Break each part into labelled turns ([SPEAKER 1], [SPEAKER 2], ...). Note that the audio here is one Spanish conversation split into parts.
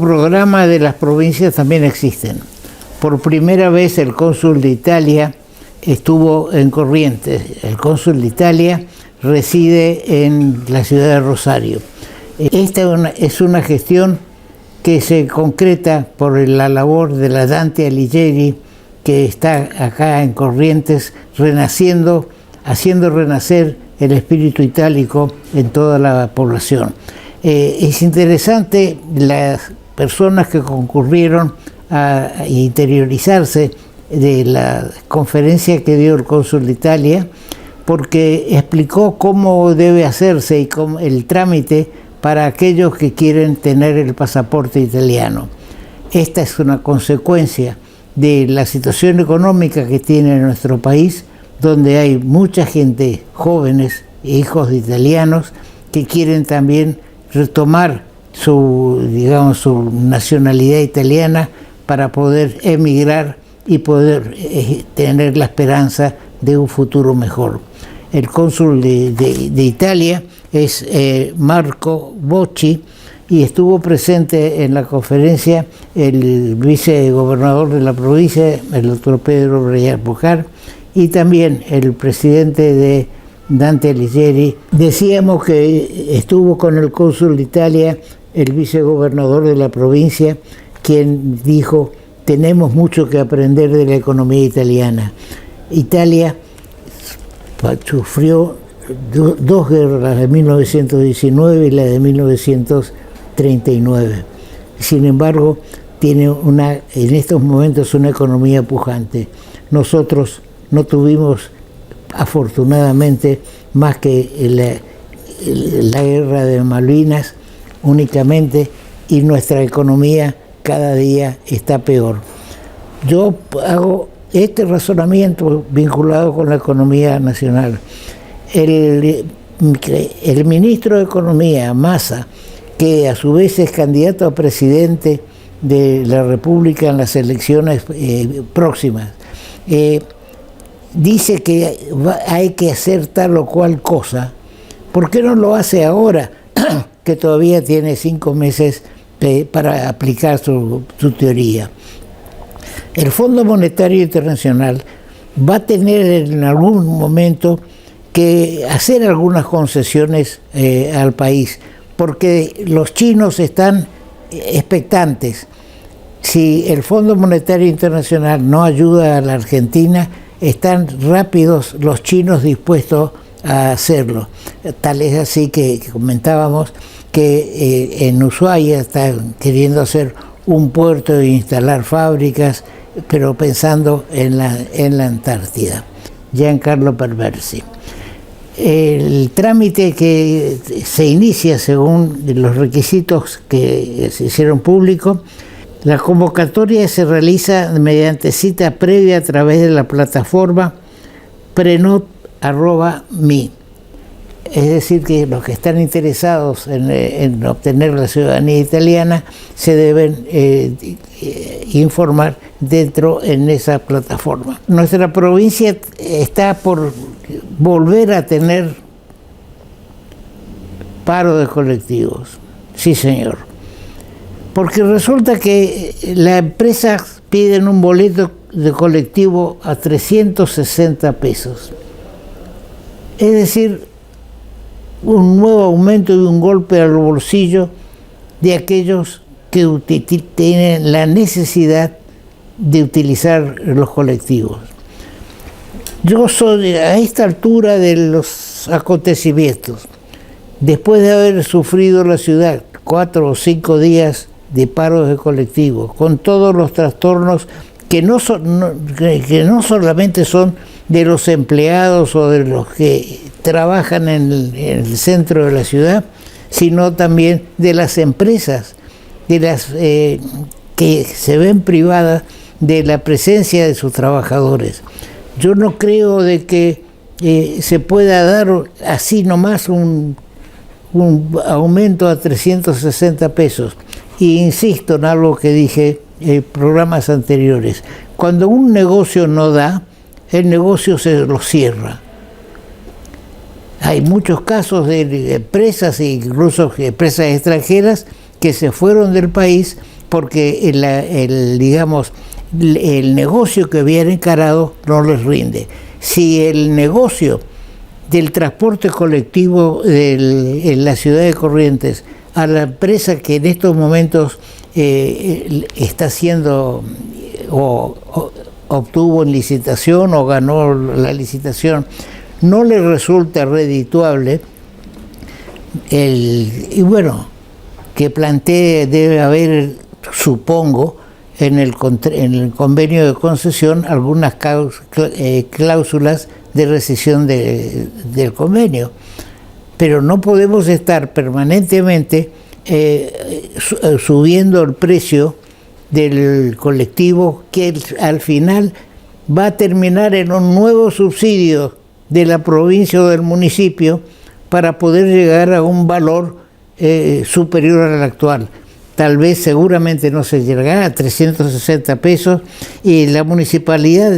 [SPEAKER 1] programa de las provincias también existen. Por primera vez el cónsul de Italia estuvo en Corrientes. El cónsul de Italia reside en la ciudad de Rosario. Esta es una gestión que se concreta por la labor de la Dante Alighieri, que está acá en Corrientes, renaciendo, haciendo renacer el espíritu itálico en toda la población. Es interesante las personas que concurrieron a interiorizarse de la conferencia que dio el cónsul de Italia, porque explicó cómo debe hacerse y cómo el trámite para aquellos que quieren tener el pasaporte italiano. Esta es una consecuencia de la situación económica que tiene nuestro país, donde hay mucha gente, jóvenes, hijos de italianos, que quieren también retomar su nacionalidad italiana para poder emigrar y poder tener la esperanza de un futuro mejor. El cónsul de Italia es Marco Bocci, y estuvo presente en la conferencia el vicegobernador de la provincia, el doctor Pedro Breyer Pucar, y también el presidente de Dante Alighieri. Decíamos que estuvo con el cónsul de Italia el vicegobernador de la provincia, quien dijo: tenemos mucho que aprender de la economía italiana. Italia sufrió dos guerras, la de 1919 y la de 1939. Sin embargo, tiene en estos momentos una economía pujante. Nosotros no tuvimos, afortunadamente, más que la guerra de Malvinas únicamente, y nuestra economía cada día está peor. Yo hago este razonamiento vinculado con la economía nacional. El ministro de Economía, Massa, que a su vez es candidato a presidente de la República en las elecciones próximas, dice que hay que hacer tal o cual cosa. ¿Por qué no lo hace ahora, que todavía tiene 5 meses para aplicar su teoría? El Fondo Monetario Internacional va a tener en algún momento que hacer algunas concesiones al país, porque los chinos están expectantes. Si el Fondo Monetario Internacional no ayuda a la Argentina, están rápidos los chinos dispuestos a hacerlo. Tal es así que comentábamos que en Ushuaia están queriendo hacer un puerto e instalar fábricas, pero pensando en la Antártida. Giancarlo Perversi. El trámite que se inicia según los requisitos que se hicieron públicos, la convocatoria se realiza mediante cita previa a través de la plataforma prenot.me. Es decir, que los que están interesados en obtener la ciudadanía italiana se deben informar en esa plataforma. Nuestra provincia está por volver a tener paro de colectivos. Sí, señor. Porque resulta que las empresas piden un boleto de colectivo a 360 pesos. Es decir, un nuevo aumento y un golpe al bolsillo de aquellos que tienen la necesidad de utilizar los colectivos. Yo soy a esta altura de los acontecimientos, después de haber sufrido la ciudad 4 o 5 días de paros de colectivos, con todos los trastornos que no solamente son de los empleados o de los que trabajan en el centro de la ciudad, sino también de las empresas, de las que se ven privadas de la presencia de sus trabajadores. Yo no creo de que se pueda dar así nomás un aumento a 360 pesos. Y insisto en algo que dije en programas anteriores. Cuando un negocio no da, el negocio se lo cierra. Hay muchos casos de empresas, incluso empresas extranjeras, que se fueron del país porque el negocio que habían encarado no les rinde. Si el negocio del transporte colectivo en la ciudad de Corrientes a la empresa que en estos momentos está haciendo o obtuvo en licitación o ganó la licitación, no le resulta redituable, y bueno, que plantee, debe haber, supongo, en el convenio de concesión algunas cláusulas de rescisión del convenio. Pero no podemos estar permanentemente subiendo el precio del colectivo, que al final va a terminar en un nuevo subsidio de la provincia o del municipio para poder llegar a un valor superior al actual. Tal vez, seguramente no se llegará a 360 pesos, y la municipalidad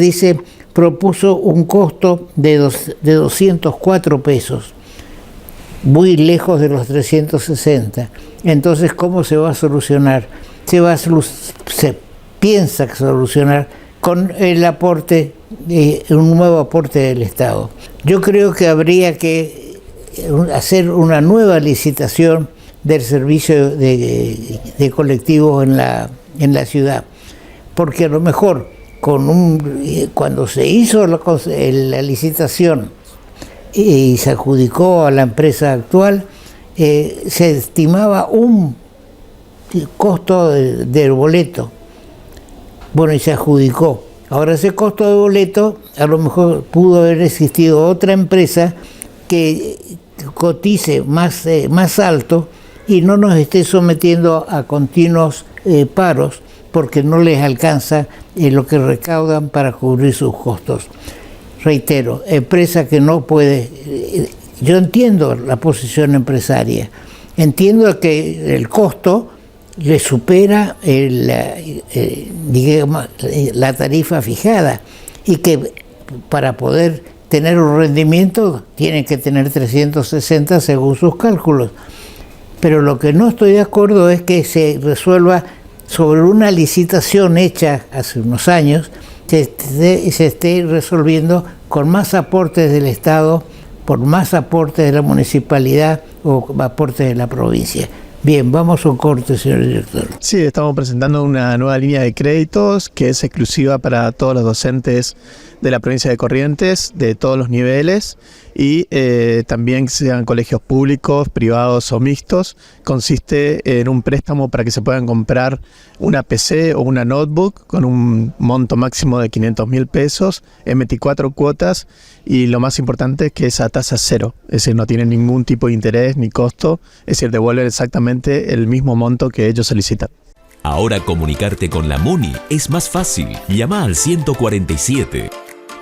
[SPEAKER 1] propuso un costo de 204 pesos, muy lejos de los 360. Entonces, ¿cómo se va a solucionar? Se piensa solucionar con el aporte, un nuevo aporte del Estado. Yo creo que habría que hacer una nueva licitación del servicio de colectivos en la ciudad, porque a lo mejor cuando se hizo la licitación y se adjudicó a la empresa actual, se estimaba un costo del boleto. Bueno, y se adjudicó. Ahora ese costo de boleto, a lo mejor pudo haber existido otra empresa que cotice más alto y no nos esté sometiendo a continuos paros, porque no les alcanza lo que recaudan para cubrir sus costos. Reitero, empresa que no puede. Yo entiendo la posición empresaria, entiendo que el costo le supera la tarifa fijada, y que para poder tener un rendimiento tienen que tener 360 según sus cálculos. Pero lo que no estoy de acuerdo es que se resuelva sobre una licitación hecha hace unos años, se esté resolviendo con más aportes del Estado, por más aportes de la municipalidad o aportes de la provincia. Bien, vamos a un corte, señor director.
[SPEAKER 2] Sí, estamos presentando una nueva línea de créditos que es exclusiva para todos los docentes de la provincia de Corrientes, de todos los niveles, y también sean colegios públicos, privados o mixtos. Consiste en un préstamo para que se puedan comprar una PC o una notebook con un monto máximo de 500.000 pesos en 24 cuotas, y lo más importante es que es a tasa cero, es decir, no tienen ningún tipo de interés ni costo, es decir, devuelven exactamente el mismo monto que ellos solicitan.
[SPEAKER 3] Ahora comunicarte con la MUNI es más fácil. Llama al 147.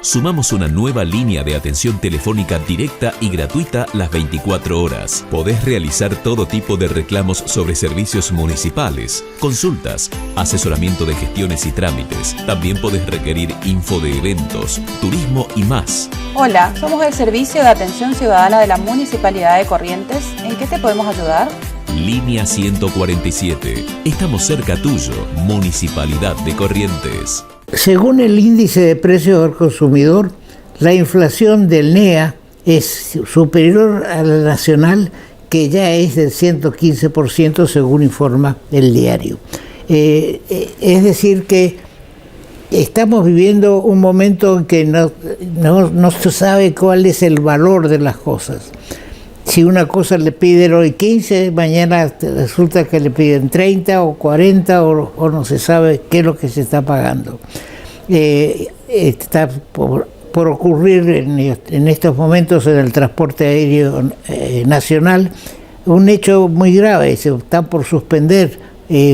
[SPEAKER 3] Sumamos una nueva línea de atención telefónica directa y gratuita las 24 horas. Podés realizar todo tipo de reclamos sobre servicios municipales, consultas, asesoramiento de gestiones y trámites. También podés requerir info de eventos, turismo y más.
[SPEAKER 4] Hola, somos el Servicio de Atención Ciudadana de la Municipalidad de Corrientes. ¿En qué te podemos ayudar?
[SPEAKER 3] Línea 147. Estamos cerca tuyo, Municipalidad de Corrientes.
[SPEAKER 1] Según el índice de precios al consumidor, la inflación del NEA es superior a la nacional, que ya es del 115%, según informa el diario. Es decir, que estamos viviendo un momento en que no se sabe cuál es el valor de las cosas. Si una cosa le piden hoy 15, mañana resulta que le piden 30 o 40 o no se sabe qué es lo que se está pagando. Está por ocurrir en estos momentos en el transporte aéreo nacional un hecho muy grave. Se están por suspender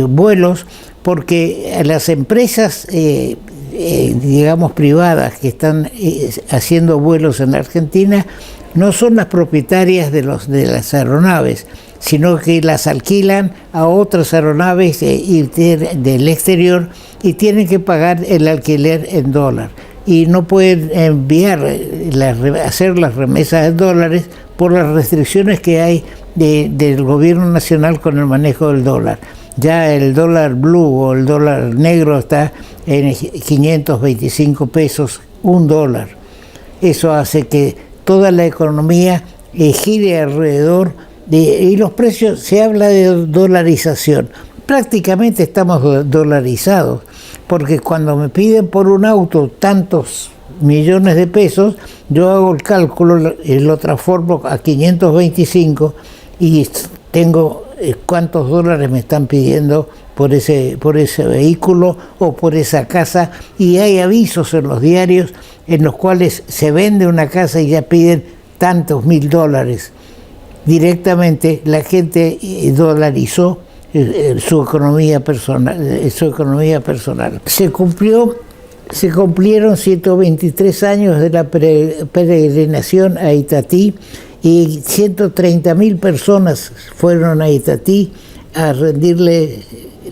[SPEAKER 1] vuelos porque las empresas digamos privadas que están haciendo vuelos en la Argentina no son las propietarias de las aeronaves, sino que las alquilan a otras aeronaves del exterior y tienen que pagar el alquiler en dólar. Y no pueden hacer las remesas en dólares por las restricciones que hay del gobierno nacional con el manejo del dólar. Ya el dólar blue o el dólar negro está en 525 pesos, $1. Eso hace que toda la economía gire alrededor y los precios, se habla de dolarización. Prácticamente estamos dolarizados, porque cuando me piden por un auto tantos millones de pesos, yo hago el cálculo y lo transformo a 525 y tengo cuántos dólares me están pidiendo por ese vehículo o por esa casa, y hay avisos en los diarios en los cuales se vende una casa y ya piden tantos $1000. Directamente la gente dolarizó su economía personal. Se cumplieron 123 años de la peregrinación a Itatí, y 130.000 personas fueron a Itatí a rendirle,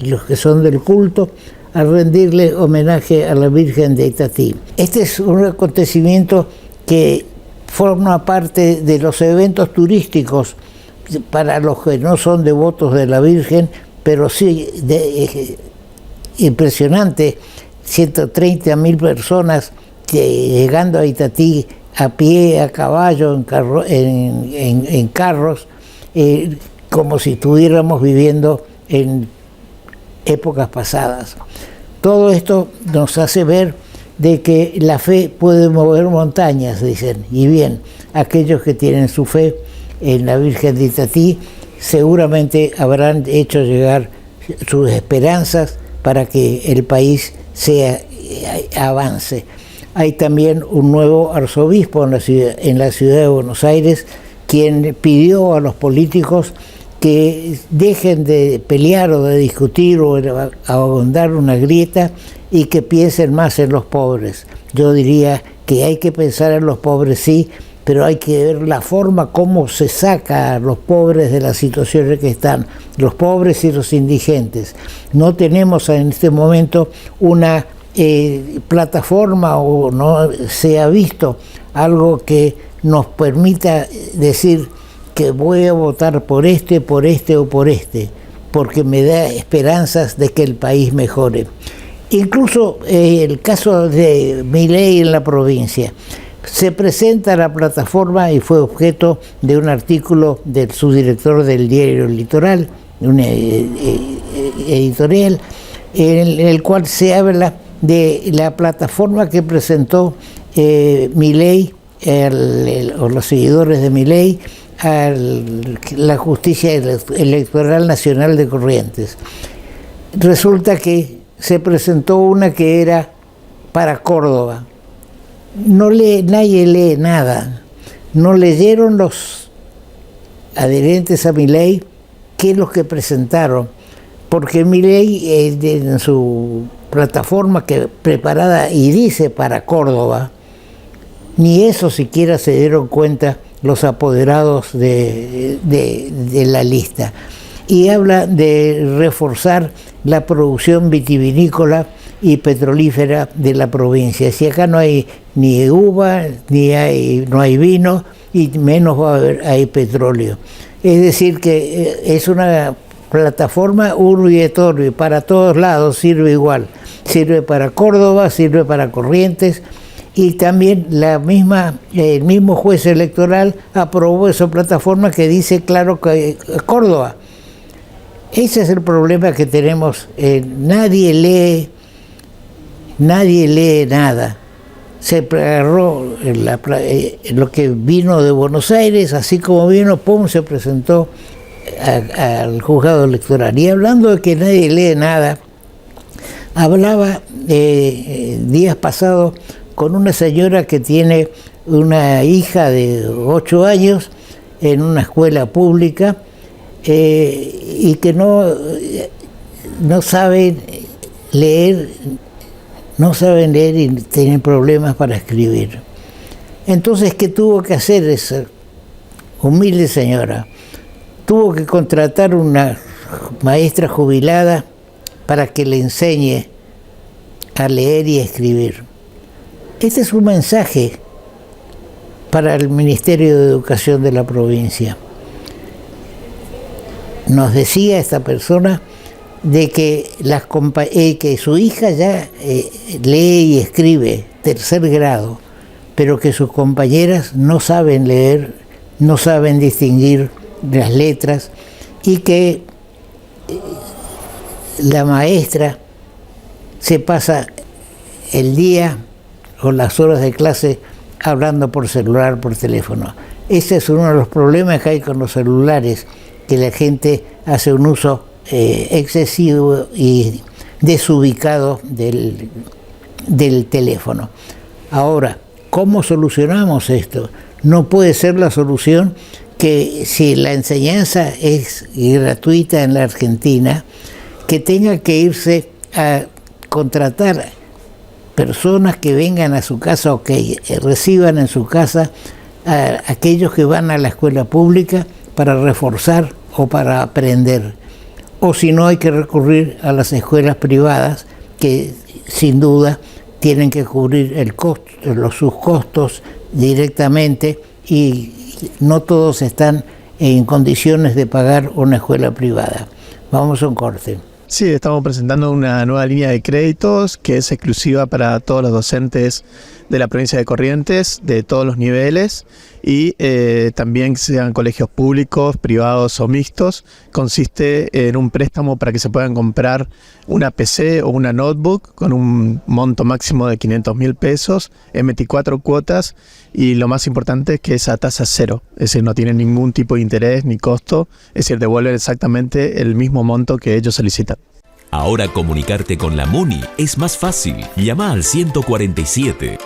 [SPEAKER 1] los que son del culto, a rendirle homenaje a la Virgen de Itatí. Este es un acontecimiento que forma parte de los eventos turísticos para los que no son devotos de la Virgen, pero sí impresionante, 130.000 personas llegando a Itatí a pie, a caballo, en carros, como si estuviéramos viviendo en épocas pasadas. Todo esto nos hace ver de que la fe puede mover montañas, dicen, y bien, aquellos que tienen su fe en la Virgen de Itatí seguramente habrán hecho llegar sus esperanzas para que el país avance. Hay también un nuevo arzobispo en la ciudad de Buenos Aires, quien pidió a los políticos que dejen de pelear o de discutir o de ahondar una grieta y que piensen más en los pobres. Yo diría que hay que pensar en los pobres, sí, pero hay que ver la forma como se saca a los pobres de la situación en que están, los pobres y los indigentes. No tenemos en este momento una plataforma, o no se ha visto algo que nos permita decir que voy a votar por este o por este, porque me da esperanzas de que el país mejore. Incluso el caso de Milei en la provincia. Se presenta la plataforma y fue objeto de un artículo del subdirector del diario Litoral, una editorial, en el cual se habla de la plataforma que presentó Milei, o los seguidores de Milei, a la Justicia Electoral Nacional de Corrientes. Resulta que se presentó una que era para Córdoba. Nadie lee nada. No leyeron los adherentes a Milei qué es lo que presentaron, porque Milei en su plataforma que preparada y dice para Córdoba, ni eso siquiera se dieron cuenta los apoderados de la lista. Y habla de reforzar la producción vitivinícola y petrolífera de la provincia. Si acá no hay ni uva, no hay vino, y menos hay petróleo. Es decir, que es una plataforma urbi et orbi, para todos lados sirve igual. Sirve para Córdoba, sirve para Corrientes, y también el mismo juez electoral aprobó esa plataforma que dice claro que Córdoba. Ese es el problema que tenemos. Nadie lee nada. Se agarró lo que vino de Buenos Aires, así como vino, pum, se presentó al juzgado electoral. Y hablando de que nadie lee nada, hablaba días pasados con una señora que tiene una hija de 8 años en una escuela pública, y que no saben leer y tienen problemas para escribir. Entonces, ¿qué tuvo que hacer esa humilde señora? Tuvo que contratar una maestra jubilada para que le enseñe a leer y a escribir. Este es un mensaje para el Ministerio de Educación de la provincia. nos decía esta persona de que, que su hija ya lee y escribe tercer grado, pero que sus compañeras no saben leer, no saben distinguir las letras, y que la maestra se pasa el día o las horas de clase hablando por celular, por teléfono. Ese es uno de los problemas que hay con los celulares, que la gente hace un uso excesivo y desubicado del teléfono. Ahora, ¿cómo solucionamos esto? No puede ser la solución que, si la enseñanza es gratuita en la Argentina, que tenga que irse a contratar personas que vengan a su casa o que reciban en su casa a aquellos que van a la escuela pública para reforzar o para aprender. O si no, hay que recurrir a las escuelas privadas, que sin duda tienen que cubrir sus costos directamente, y no todos están en condiciones de pagar una escuela privada. Vamos a un corte.
[SPEAKER 2] Sí, estamos presentando una nueva línea de créditos que es exclusiva para todos los docentes de la provincia de Corrientes, de todos los niveles, y también sean colegios públicos, privados o mixtos. Consiste en un préstamo para que se puedan comprar una PC o una notebook con un monto máximo de 500.000 pesos en 24 cuotas, y lo más importante es que es a tasa cero, es decir, no tienen ningún tipo de interés ni costo, es decir, devuelven exactamente el mismo monto que ellos solicitan.
[SPEAKER 3] Ahora comunicarte con la MUNI es más fácil. Llama al 147.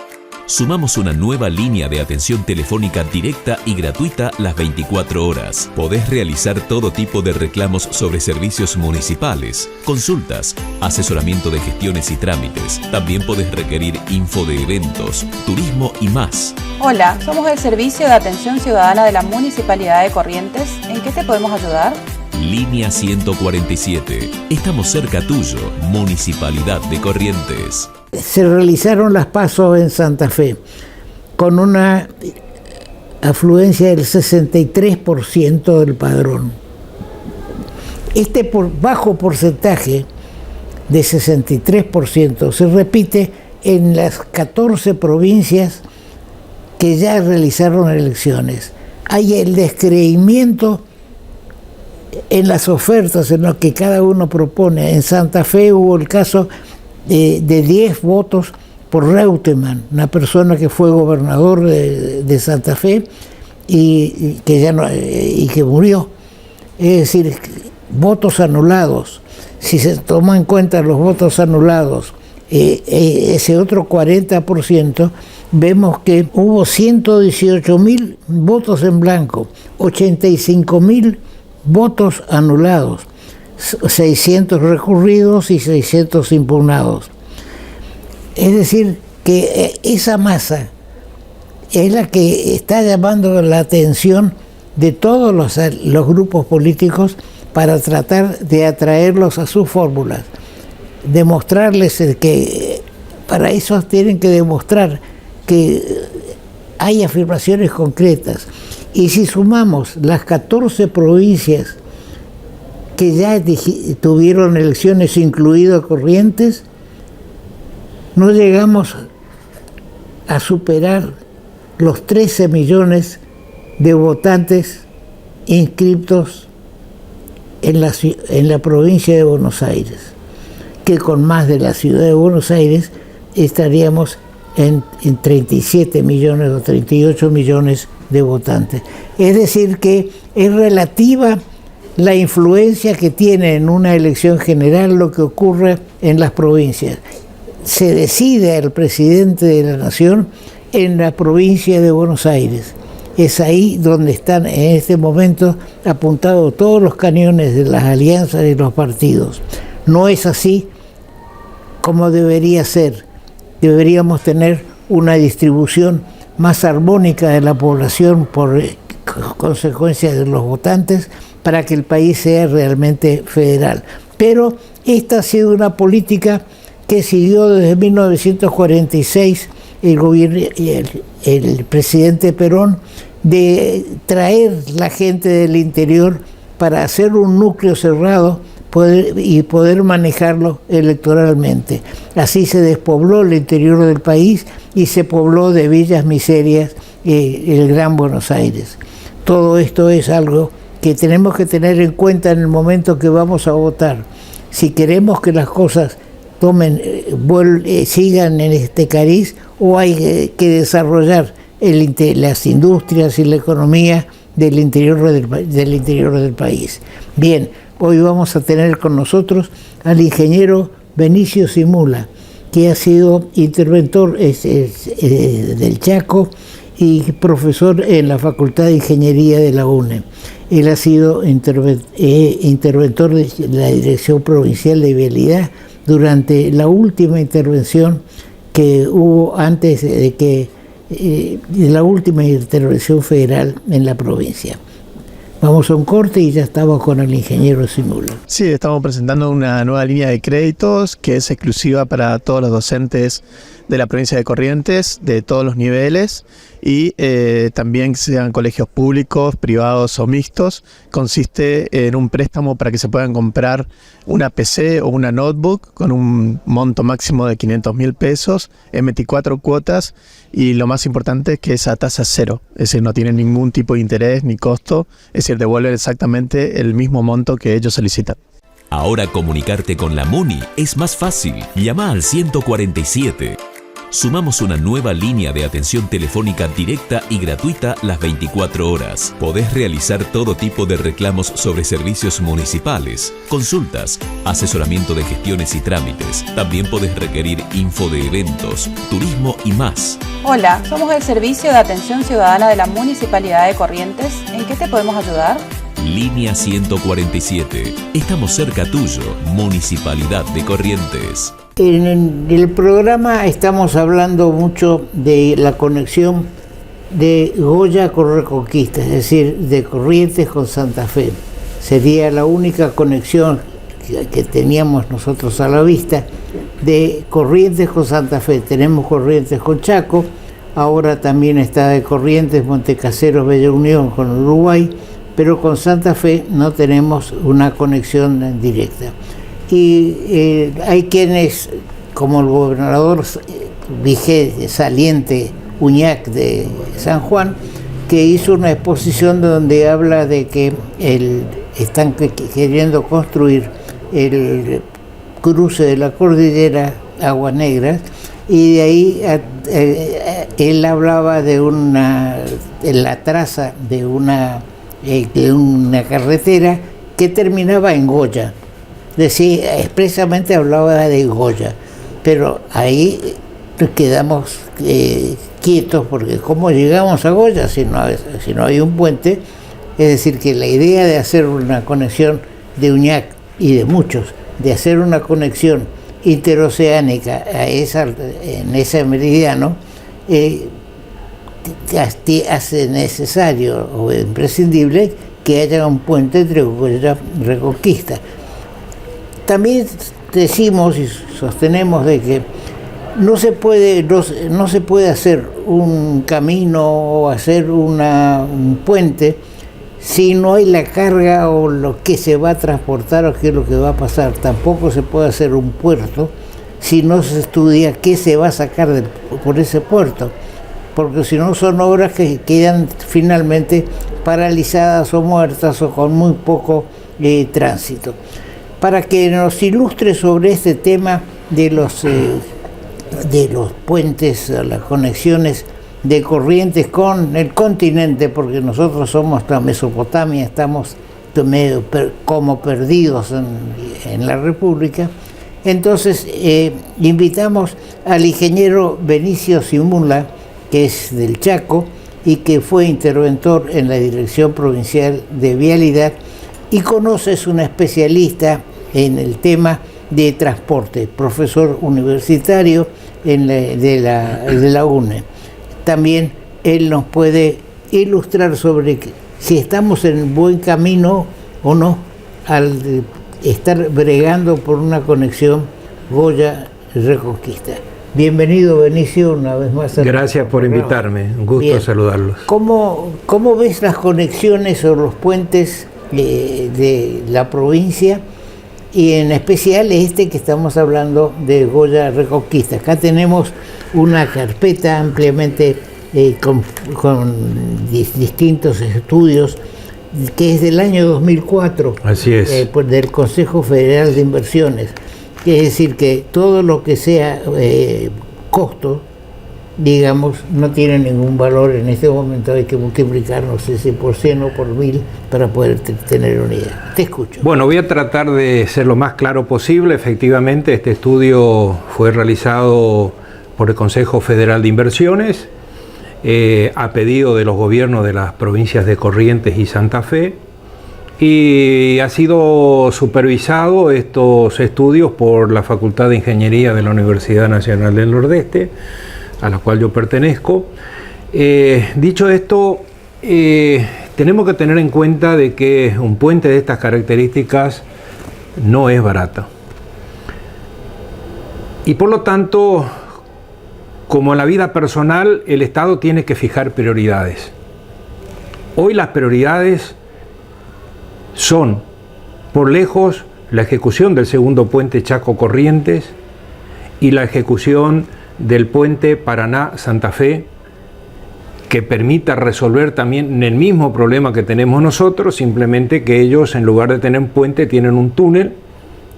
[SPEAKER 3] Sumamos una nueva línea de atención telefónica directa y gratuita las 24 horas. Podés realizar todo tipo de reclamos sobre servicios municipales, consultas, asesoramiento de gestiones y trámites. También podés requerir info de eventos, turismo y más.
[SPEAKER 4] Hola, somos el Servicio de Atención Ciudadana de la Municipalidad de Corrientes. ¿En qué te podemos ayudar?
[SPEAKER 3] Línea 147. Estamos cerca tuyo, Municipalidad de Corrientes.
[SPEAKER 1] Se realizaron las PASO en Santa Fe con una afluencia del 63% del padrón. Este bajo porcentaje de 63% se repite en las 14 provincias que ya realizaron elecciones. Hay el descreimiento en las ofertas, en lo que cada uno propone. En Santa Fe hubo el caso de 10 votos por Reutemann, una persona que fue gobernador de Santa Fe y que murió. Es decir, votos anulados. Si se toman en cuenta los votos anulados, ese otro 40%, vemos que hubo 118.000 votos en blanco, 85.000 votos anulados, 600 recurridos y 600 impugnados. Es decir, que esa masa es la que está llamando la atención de todos los grupos políticos para tratar de atraerlos a sus fórmulas, demostrarles que para eso tienen que demostrar que hay afirmaciones concretas. Y si sumamos las 14 provincias que ya tuvieron elecciones, incluido Corrientes, no llegamos a superar los 13 millones de votantes inscriptos en la provincia de Buenos Aires, que con más de la ciudad de Buenos Aires estaríamos en 37 millones o 38 millones de votantes. Es decir, que es relativa la influencia que tiene en una elección general lo que ocurre en las provincias. Se decide al presidente de la Nación en la provincia de Buenos Aires. Es ahí donde están en este momento apuntados todos los cañones de las alianzas y los partidos. No es así como debería ser. Deberíamos tener una distribución más armónica de la población por consecuencia de los votantes, para que el país sea realmente federal. Pero esta ha sido una política que siguió desde 1946 el presidente Perón, de traer la gente del interior para hacer un núcleo cerrado poder manejarlo electoralmente. Así se despobló el interior del país y se pobló de villas miserias el Gran Buenos Aires. Todo esto es algo que tenemos que tener en cuenta en el momento que vamos a votar. Si queremos que las cosas sigan en este cariz, o hay que desarrollar las industrias y la economía del interior del país. Bien, hoy vamos a tener con nosotros al ingeniero Benicio Simula, que ha sido interventor del Chaco y profesor en la Facultad de Ingeniería de la UNE. Él ha sido interventor de la Dirección Provincial de Vialidad durante la última intervención que hubo antes de la última intervención federal en la provincia. Vamos a un corte y ya estamos con el ingeniero Simula.
[SPEAKER 2] Sí, estamos presentando una nueva línea de créditos que es exclusiva para todos los docentes de la provincia de Corrientes, de todos los niveles, y también sean colegios públicos, privados o mixtos. Consiste en un préstamo para que se puedan comprar una PC o una notebook con un monto máximo de 500.000 pesos en 24 cuotas, y lo más importante es que es a tasa cero, es decir, no tienen ningún tipo de interés ni costo, es decir, devuelven exactamente el mismo monto que ellos solicitan.
[SPEAKER 3] Ahora comunicarte con la MUNI es más fácil. Llama al 147. Sumamos una nueva línea de atención telefónica directa y gratuita las 24 horas. Podés realizar todo tipo de reclamos sobre servicios municipales, consultas, asesoramiento de gestiones y trámites. También podés requerir info de eventos, turismo y más.
[SPEAKER 4] Hola, somos el Servicio de Atención Ciudadana de la Municipalidad de Corrientes. ¿En qué te podemos ayudar?
[SPEAKER 3] Línea 147. Estamos cerca tuyo, Municipalidad de Corrientes.
[SPEAKER 1] En el programa estamos hablando mucho de la conexión de Goya con Reconquista, es decir, de Corrientes con Santa Fe. Sería la única conexión que teníamos nosotros a la vista de Corrientes con Santa Fe. Tenemos Corrientes con Chaco, ahora también está de Corrientes, Montecaseros, Bella Unión con Uruguay, pero con Santa Fe no tenemos una conexión directa. Y hay quienes, como el gobernador saliente Uñac de San Juan, que hizo una exposición donde habla de que están queriendo construir el cruce de la cordillera Aguas Negras, y de ahí él hablaba de la traza de una carretera que terminaba en Goya. Decía, expresamente hablaba de Goya, pero ahí quedamos quietos, porque ¿cómo llegamos a Goya si no hay un puente? Es decir, que la idea de hacer una conexión de Uñac y de muchos, de hacer una conexión interoceánica en ese meridiano, hace necesario o imprescindible que haya un puente entre Goya y Reconquista. También decimos y sostenemos de que no se puede hacer un camino o hacer un puente si no hay la carga o lo que se va a transportar o qué es lo que va a pasar. Tampoco se puede hacer un puerto si no se estudia qué se va a sacar por ese puerto, porque si no son obras que quedan finalmente paralizadas o muertas o con muy poco tránsito. Para que nos ilustre sobre este tema de los puentes, las conexiones de Corrientes con el continente, porque nosotros somos la Mesopotamia, estamos medio como perdidos en la República. Entonces invitamos al ingeniero Benicio Simula, que es del Chaco y que fue interventor en la Dirección Provincial de Vialidad, y es un especialista en el tema de transporte, profesor universitario de la UNE. También él nos puede ilustrar sobre si estamos en buen camino o no al estar bregando por una conexión Goya-Reconquista. Bienvenido, Benicio, una vez más.
[SPEAKER 5] Gracias por invitarme, un gusto saludarlos.
[SPEAKER 1] ¿Cómo ves las conexiones o los puentes de la provincia, y en especial este que estamos hablando de Goya Reconquista. Acá tenemos una carpeta ampliamente con distintos estudios, que es del año 2004.
[SPEAKER 5] Así es.
[SPEAKER 1] Del Consejo Federal de Inversiones. Es decir, que todo lo que sea costo, digamos, no tiene ningún valor en este momento. Hay que multiplicar, no sé si por 100 o por 1000 para poder tener una idea. Te escucho.
[SPEAKER 5] Bueno, voy a tratar de ser lo más claro posible. Efectivamente, este estudio fue realizado por el Consejo Federal de Inversiones a pedido de los gobiernos de las provincias de Corrientes y Santa Fe, y ha sido supervisado estos estudios por la Facultad de Ingeniería de la Universidad Nacional del Nordeste, a la cual yo pertenezco. Dicho esto, tenemos que tener en cuenta de que un puente de estas características no es barato. Y por lo tanto, como en la vida personal, el Estado tiene que fijar prioridades. Hoy las prioridades son, por lejos, la ejecución del segundo puente Chaco Corrientes y la ejecución del puente Paraná-Santa Fe, que permita resolver también el mismo problema que tenemos nosotros, simplemente que ellos, en lugar de tener un puente, tienen un túnel,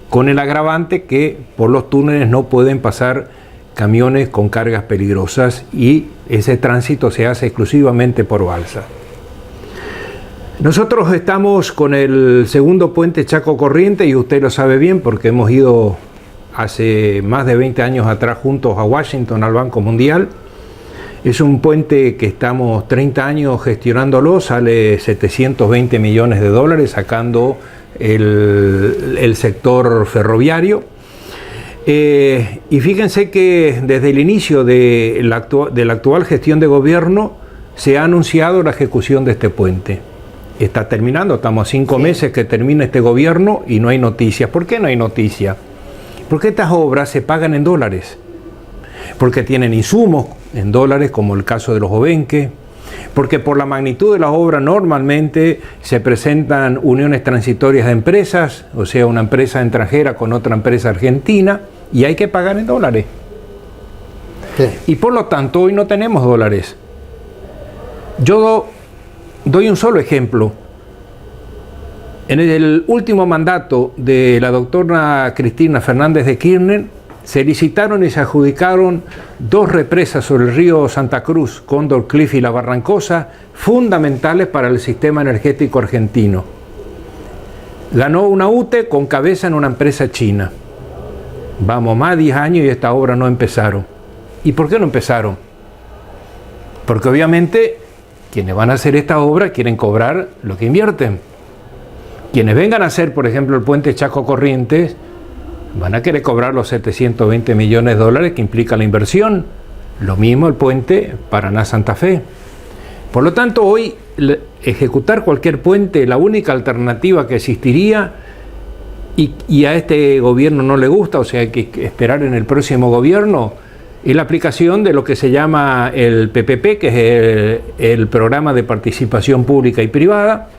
[SPEAKER 5] con el agravante que por los túneles no pueden pasar camiones con cargas peligrosas, y ese tránsito se hace exclusivamente por balsa. Nosotros estamos con el segundo puente Chaco Corrientes, y usted lo sabe bien porque hemos ido hace más de 20 años atrás juntos a Washington al Banco Mundial. Es un puente que estamos 30 años gestionándolo, sale 720 millones de dólares, sacando el sector ferroviario. Y fíjense que desde el inicio de la actual gestión de gobierno se ha anunciado la ejecución de este puente. Está terminando, estamos a 5 meses que termina este gobierno y no hay noticias. ¿Por qué no hay noticias? Porque estas obras se pagan en dólares, porque tienen insumos en dólares, como el caso de los Obenque, porque por la magnitud de las obras normalmente se presentan uniones transitorias de empresas, o sea, una empresa extranjera con otra empresa argentina, y hay que pagar en dólares. Sí. Y por lo tanto hoy no tenemos dólares. Yo doy un solo ejemplo. En el último mandato de la doctora Cristina Fernández de Kirchner, se licitaron y se adjudicaron 2 represas sobre el río Santa Cruz, Cóndor Cliff y La Barrancosa, fundamentales para el sistema energético argentino. Ganó una UTE con cabeza en una empresa china. Vamos, más de 10 años y esta obra no empezaron. ¿Y por qué no empezaron? Porque obviamente quienes van a hacer esta obra quieren cobrar lo que invierten. Quienes vengan a hacer, por ejemplo, el puente Chaco Corrientes, van a querer cobrar los 720 millones de dólares que implica la inversión. Lo mismo el puente Paraná-Santa Fe. Por lo tanto, hoy ejecutar cualquier puente, la única alternativa que existiría, y a este gobierno no le gusta, o sea, hay que esperar en el próximo gobierno, es la aplicación de lo que se llama el PPP, que es el Programa de Participación Pública y Privada,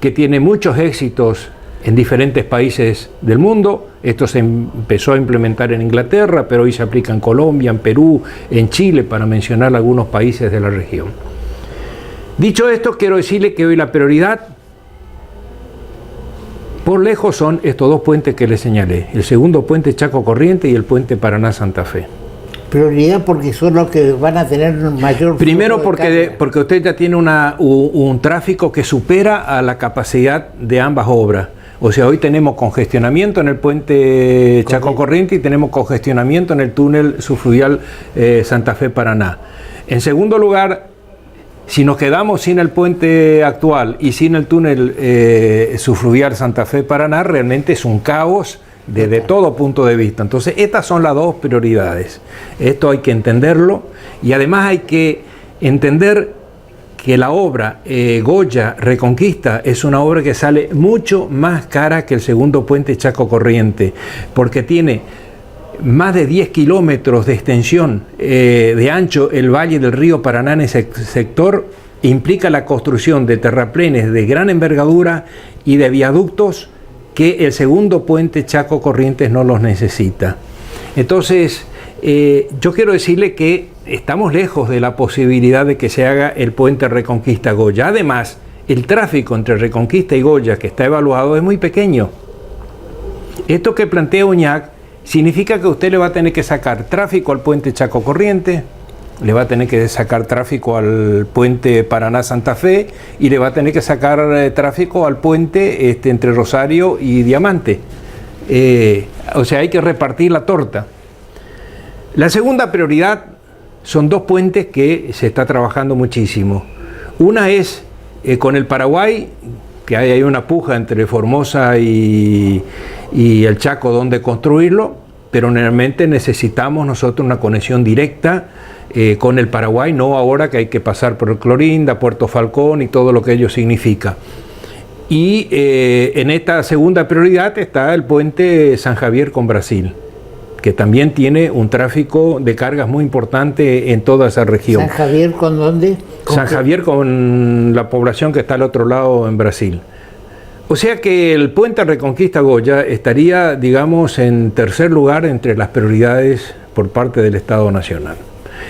[SPEAKER 5] que tiene muchos éxitos en diferentes países del mundo. Esto se empezó a implementar en Inglaterra, pero hoy se aplica en Colombia, en Perú, en Chile, para mencionar algunos países de la región. Dicho esto, quiero decirle que hoy la prioridad, por lejos, son estos 2 puentes que les señalé, el segundo puente Chaco Corrientes y el puente Paraná-Santa Fe.
[SPEAKER 1] Prioridad porque son los que van a tener mayor...
[SPEAKER 5] Primero porque usted ya tiene un tráfico que supera a la capacidad de ambas obras. O sea, hoy tenemos congestionamiento en el puente Chaco Corrientes y tenemos congestionamiento en el túnel subfluvial Santa Fe-Paraná. En segundo lugar, si nos quedamos sin el puente actual y sin el túnel subfluvial Santa Fe-Paraná, realmente es un caos desde todo punto de vista. Entonces, estas son las 2 prioridades. Esto hay que entenderlo, y además hay que entender que la obra Goya Reconquista es una obra que sale mucho más cara que el segundo puente Chaco Corrientes, porque tiene más de 10 kilómetros de extensión de ancho el valle del río Paraná en ese sector, implica la construcción de terraplenes de gran envergadura y de viaductos que el segundo puente Chaco Corrientes no los necesita. Entonces, yo quiero decirle que estamos lejos de la posibilidad de que se haga el puente Reconquista-Goya. Además, el tráfico entre Reconquista y Goya, que está evaluado, es muy pequeño. Esto que plantea Uñac significa que usted le va a tener que sacar tráfico al puente Chaco Corrientes, le va a tener que sacar tráfico al puente Paraná-Santa Fe y le va a tener que sacar tráfico al puente entre Rosario y Diamante. O sea, hay que repartir la torta. La segunda prioridad son dos puentes que se está trabajando muchísimo. Una es con el Paraguay, que hay una puja entre Formosa y el Chaco donde construirlo, pero realmente necesitamos nosotros una conexión directa con el Paraguay, no ahora que hay que pasar por el Clorinda, Puerto Falcón y todo lo que ello significa. Y en esta segunda prioridad está el puente San Javier con Brasil, que también tiene un tráfico de cargas muy importante en toda esa región.
[SPEAKER 1] ¿San Javier con dónde?
[SPEAKER 5] San Javier con la población que está al otro lado en Brasil. O sea que el puente Reconquista-Goya estaría, digamos, en tercer lugar entre las prioridades por parte del Estado Nacional.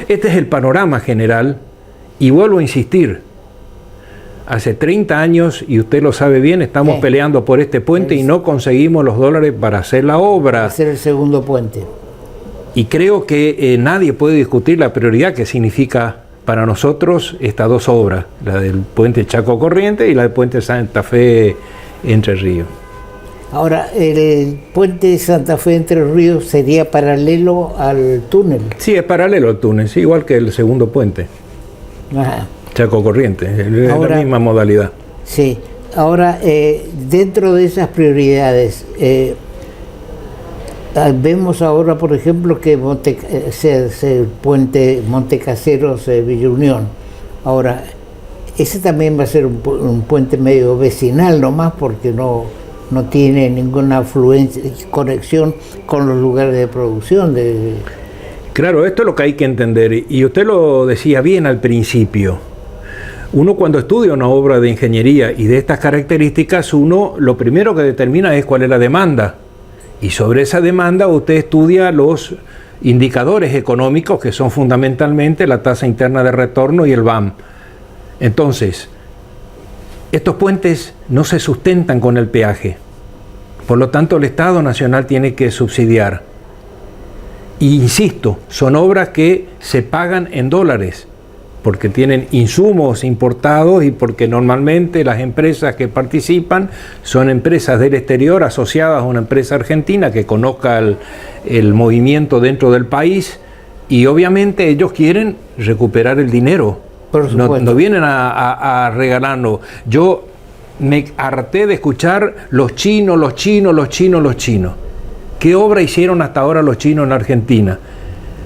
[SPEAKER 5] Este es el panorama general y vuelvo a insistir, hace 30 años, y usted lo sabe bien, estamos peleando por este puente y no conseguimos los dólares para hacer la obra.
[SPEAKER 1] Para hacer el segundo puente.
[SPEAKER 5] Y creo que nadie puede discutir la prioridad que significa para nosotros estas dos obras, la del puente Chaco Corrientes y la del puente Santa Fe Entre Ríos.
[SPEAKER 1] Ahora, el puente Santa Fe Entre Ríos sería paralelo al túnel.
[SPEAKER 5] Sí, es paralelo al túnel, sí, igual que el segundo puente.
[SPEAKER 1] Ajá.
[SPEAKER 5] Chaco Corrientes, es
[SPEAKER 1] Ahora,
[SPEAKER 5] la misma modalidad.
[SPEAKER 1] Sí, ahora dentro de esas prioridades, vemos ahora, por ejemplo, que el puente Montecaseros Villa Unión. Ahora, ese también va a ser un puente medio vecinal nomás, porque no tiene ninguna afluencia, conexión con los lugares de producción.
[SPEAKER 5] Claro, esto es lo que hay que entender, y usted lo decía bien al principio. Uno cuando estudia una obra de ingeniería y de estas características, uno lo primero que determina es cuál es la demanda. Y sobre esa demanda usted estudia los indicadores económicos que son fundamentalmente la tasa interna de retorno y el VAM. Entonces, estos puentes no se sustentan con el peaje. Por lo tanto, el Estado Nacional tiene que subsidiar. Y insisto, son obras que se pagan en dólares, porque tienen insumos importados y porque normalmente las empresas que participan son empresas del exterior asociadas a una empresa argentina que conozca el movimiento dentro del país, y obviamente ellos quieren recuperar el dinero. No vienen a regalarnos. Yo me harté de escuchar los chinos. ¿Qué obra hicieron hasta ahora los chinos en Argentina?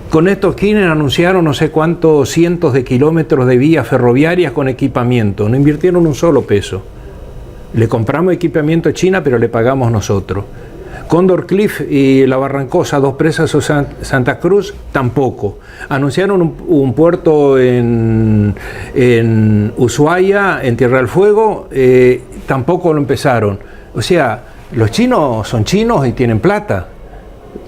[SPEAKER 5] Con estos Kirchner anunciaron no sé cuántos cientos de kilómetros de vías ferroviarias con equipamiento. No invirtieron un solo peso. Le compramos equipamiento a China, pero le pagamos nosotros. Condor Cliff y La Barrancosa, dos presas o Santa Cruz, tampoco. Anunciaron un puerto en Ushuaia, en Tierra del Fuego, tampoco lo empezaron. O sea, los chinos son chinos y tienen plata.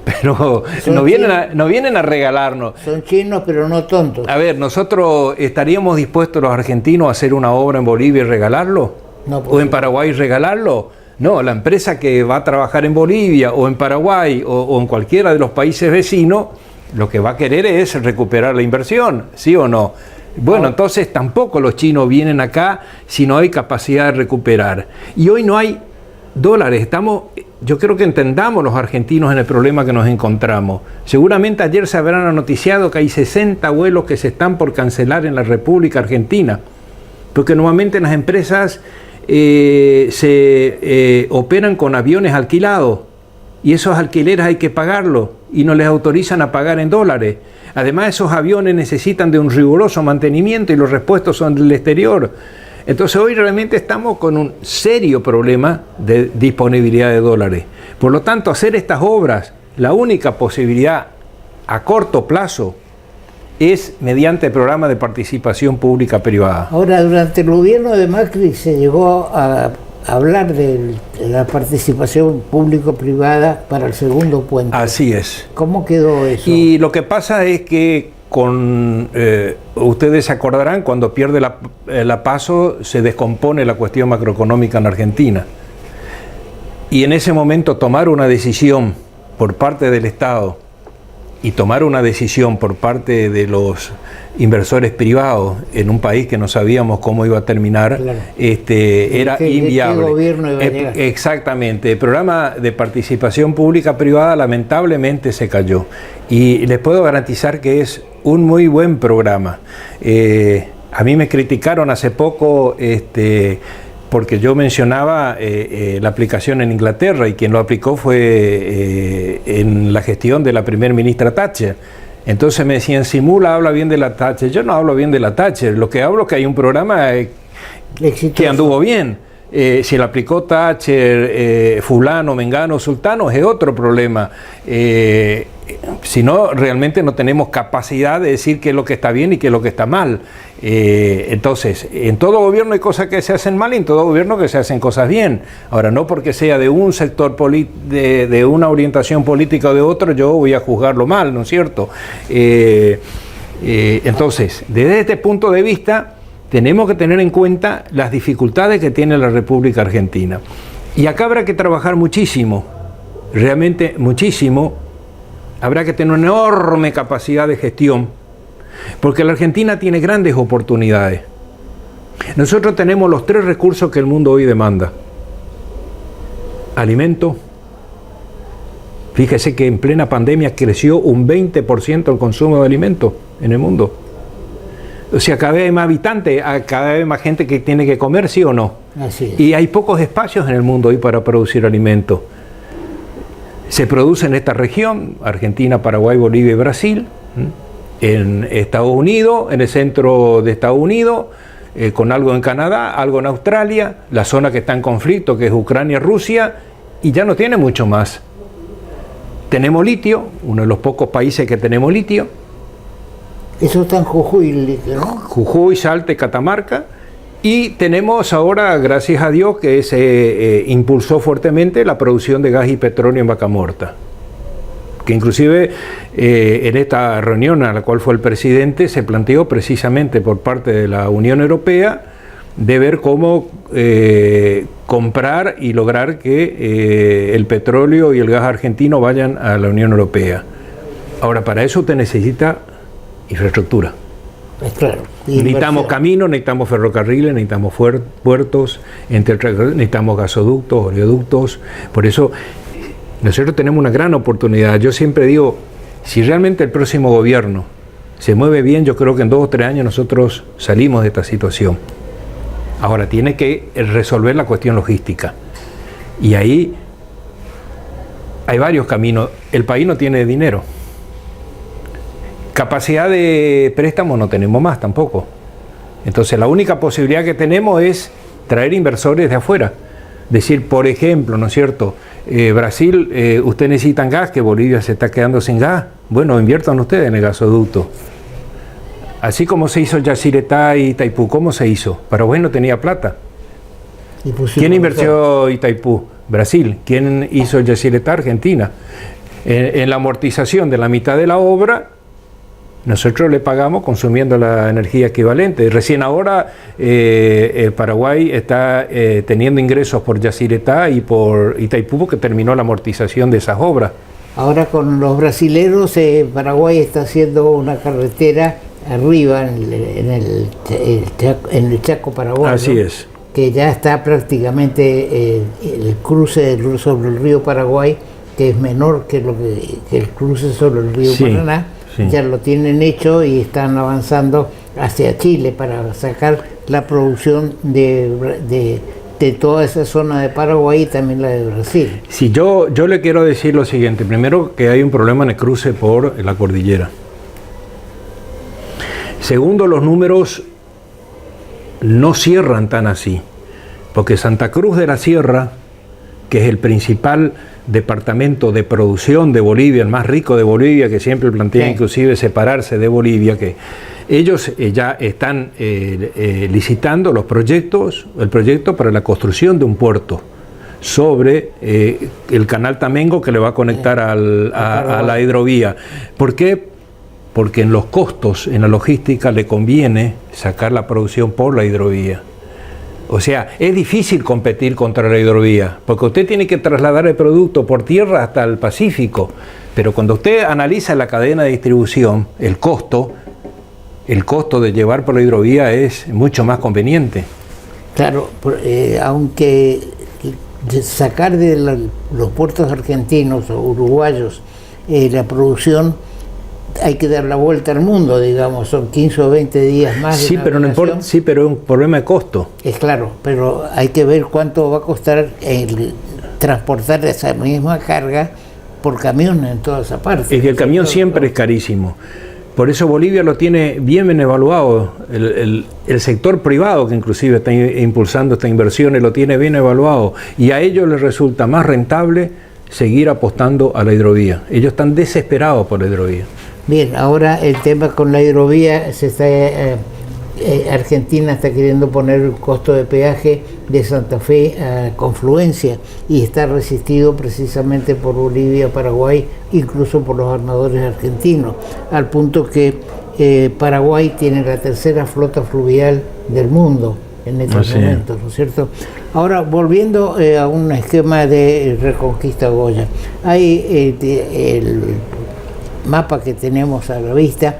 [SPEAKER 5] Pero no vienen a regalarnos.
[SPEAKER 1] Son chinos, pero no tontos.
[SPEAKER 5] A ver, ¿nosotros estaríamos dispuestos los argentinos a hacer una obra en Bolivia y regalarlo?
[SPEAKER 1] No,
[SPEAKER 5] ¿O en Paraguay y regalarlo? No, la empresa que va a trabajar en Bolivia o en Paraguay o en cualquiera de los países vecinos, lo que va a querer es recuperar la inversión, ¿sí o no? Bueno, entonces tampoco los chinos vienen acá si no hay capacidad de recuperar. Y hoy no hay dólares. Yo creo que entendamos los argentinos en el problema que nos encontramos. Seguramente ayer se habrán anoticiado que hay 60 vuelos que se están por cancelar en la República Argentina, porque normalmente las empresas operan con aviones alquilados y esos alquileres hay que pagarlos y no les autorizan a pagar en dólares. Además, esos aviones necesitan de un riguroso mantenimiento y los repuestos son del exterior. Entonces hoy realmente estamos con un serio problema de disponibilidad de dólares. Por lo tanto, hacer estas obras, la única posibilidad a corto plazo es mediante el programa de participación pública-privada.
[SPEAKER 1] Ahora, durante el gobierno de Macri se llegó a hablar de la participación público-privada para el segundo puente.
[SPEAKER 5] Así es.
[SPEAKER 1] ¿Cómo quedó eso?
[SPEAKER 5] Y lo que pasa es que ustedes se acordarán, cuando pierde la PASO se descompone la cuestión macroeconómica en Argentina. Y en ese momento tomar una decisión por parte del Estado y tomar una decisión por parte de los inversores privados en un país que no sabíamos cómo iba a terminar,
[SPEAKER 1] claro,
[SPEAKER 5] era inviable.
[SPEAKER 1] ¿Qué gobierno iba a llegar?
[SPEAKER 5] Exactamente. El programa de participación pública-privada lamentablemente se cayó. Y les puedo garantizar que es un muy buen programa. A mí me criticaron hace poco porque yo mencionaba la aplicación en Inglaterra, y quien lo aplicó fue en la gestión de la primer ministra Thatcher. Entonces me decían, Simula habla bien de la Thatcher. Yo no hablo bien de la Thatcher, lo que hablo es que hay un programa que anduvo bien. Si lo aplicó Thatcher, fulano, mengano, sultano, es otro problema. Si no, realmente no tenemos capacidad de decir qué es lo que está bien y qué es lo que está mal. Entonces, en todo gobierno hay cosas que se hacen mal y en todo gobierno que se hacen cosas bien. Ahora, no porque sea de un sector de una orientación política o de otro, yo voy a juzgarlo mal, ¿no es cierto? Entonces, desde este punto de vista, tenemos que tener en cuenta las dificultades que tiene la República Argentina. Y acá habrá que trabajar muchísimo, realmente muchísimo. Habrá que tener una enorme capacidad de gestión, porque la Argentina tiene grandes oportunidades. Nosotros tenemos los 3 recursos que el mundo hoy demanda. Alimento. Fíjese que en plena pandemia creció un 20% el consumo de alimentos en el mundo. O sea, cada vez hay más habitantes, cada vez más gente que tiene que comer, ¿sí o no?
[SPEAKER 1] Así es.
[SPEAKER 5] Y hay pocos espacios en el mundo hoy para producir alimentos. Se produce en esta región, Argentina, Paraguay, Bolivia y Brasil, en Estados Unidos, en el centro de Estados Unidos, con algo en Canadá, algo en Australia, la zona que está en conflicto, que es Ucrania, Rusia, y ya no tiene mucho más. Tenemos litio, uno de los pocos países que tenemos litio.
[SPEAKER 1] Eso está en Jujuy, ¿no?
[SPEAKER 5] Jujuy, Salta y Catamarca. Y tenemos ahora, gracias a Dios, que se impulsó fuertemente la producción de gas y petróleo en Vaca Muerta. Que inclusive en esta reunión a la cual fue el presidente se planteó precisamente por parte de la Unión Europea de ver cómo comprar y lograr que el petróleo y el gas argentino vayan a la Unión Europea. Ahora, para eso usted necesita infraestructura.
[SPEAKER 1] Claro,
[SPEAKER 5] necesitamos caminos, necesitamos ferrocarriles, necesitamos puertos, necesitamos gasoductos, oleoductos. Por eso nosotros tenemos una gran oportunidad. Yo siempre digo, si realmente el próximo gobierno se mueve bien, yo creo que en 2 o 3 años nosotros salimos de esta situación. Ahora tiene que resolver la cuestión logística. Y ahí hay varios caminos. El país no tiene dinero. Capacidad de préstamo no tenemos más tampoco. Entonces la única posibilidad que tenemos es traer inversores de afuera. Decir, por ejemplo, ¿no es cierto? Brasil, ustedes necesitan gas, que Bolivia se está quedando sin gas. Bueno, inviertan ustedes en el gasoducto. Así como se hizo Yacyretá y Itaipú, ¿cómo se hizo? Paraguay no tenía plata. ¿Quién invirtió Itaipú? Brasil. ¿Quién hizo Yacyretá? Argentina. En la amortización de la mitad de la obra, nosotros le pagamos consumiendo la energía equivalente. Recién ahora Paraguay está teniendo ingresos por Yacyretá y por Itaipú porque terminó la amortización de esas obras.
[SPEAKER 1] Ahora con los brasileros, Paraguay está haciendo una carretera arriba en el Chaco paraguayo.
[SPEAKER 5] Así es.
[SPEAKER 1] Que ya está prácticamente el cruce sobre el río Paraguay, que es menor que el cruce sobre el río Paraná. Sí. Ya lo tienen hecho y están avanzando hacia Chile para sacar la producción de toda esa zona de Paraguay y también la de Brasil.
[SPEAKER 5] Sí, yo le quiero decir lo siguiente. Primero, que hay un problema en el cruce por la cordillera. Segundo, los números no cierran tan así, porque Santa Cruz de la Sierra, que es el principal departamento de producción de Bolivia, el más rico de Bolivia, que siempre plantea inclusive separarse de Bolivia, que ellos ya están licitando el proyecto para la construcción de un puerto sobre el canal Tamengo que le va a conectar a la hidrovía. ¿Por qué? Porque en los costos, en la logística, le conviene sacar la producción por la hidrovía. O sea, es difícil competir contra la hidrovía, porque usted tiene que trasladar el producto por tierra hasta el Pacífico, pero cuando usted analiza la cadena de distribución, el costo de llevar por la hidrovía es mucho más conveniente.
[SPEAKER 1] Claro, aunque sacar de los puertos argentinos o uruguayos la producción, hay que dar la vuelta al mundo, digamos, son 15 o 20 días más.
[SPEAKER 5] Sí, pero no importa, sí, pero es un problema de costo.
[SPEAKER 1] Es claro, pero hay que ver cuánto va a costar transportar esa misma carga por camión en toda esa parte.
[SPEAKER 5] Es que el camión siempre es carísimo. Por eso Bolivia lo tiene bien evaluado. El sector privado, que inclusive está impulsando estas inversiones, lo tiene bien evaluado. Y a ellos les resulta más rentable seguir apostando a la hidrovía. Ellos están desesperados por la hidrovía.
[SPEAKER 1] Bien, ahora el tema con la hidrovía, Argentina está queriendo poner el costo de peaje de Santa Fe a Confluencia y está resistido precisamente por Bolivia, Paraguay, incluso por los armadores argentinos, al punto que Paraguay tiene la tercera flota fluvial del mundo en estos momentos, ¿no es cierto? Ahora, volviendo a un esquema de Reconquista Goya, hay el mapa que tenemos a la vista,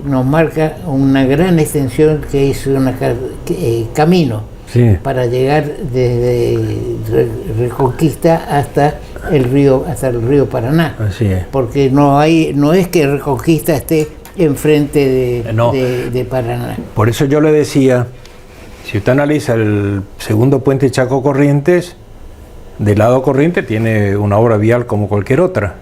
[SPEAKER 1] nos marca una gran extensión que es un camino para llegar desde Reconquista hasta el río Paraná. Así es. Porque no es que Reconquista esté enfrente de Paraná.
[SPEAKER 5] Por eso yo le decía, si usted analiza el segundo puente Chaco Corrientes, del lado corriente tiene una obra vial como cualquier otra.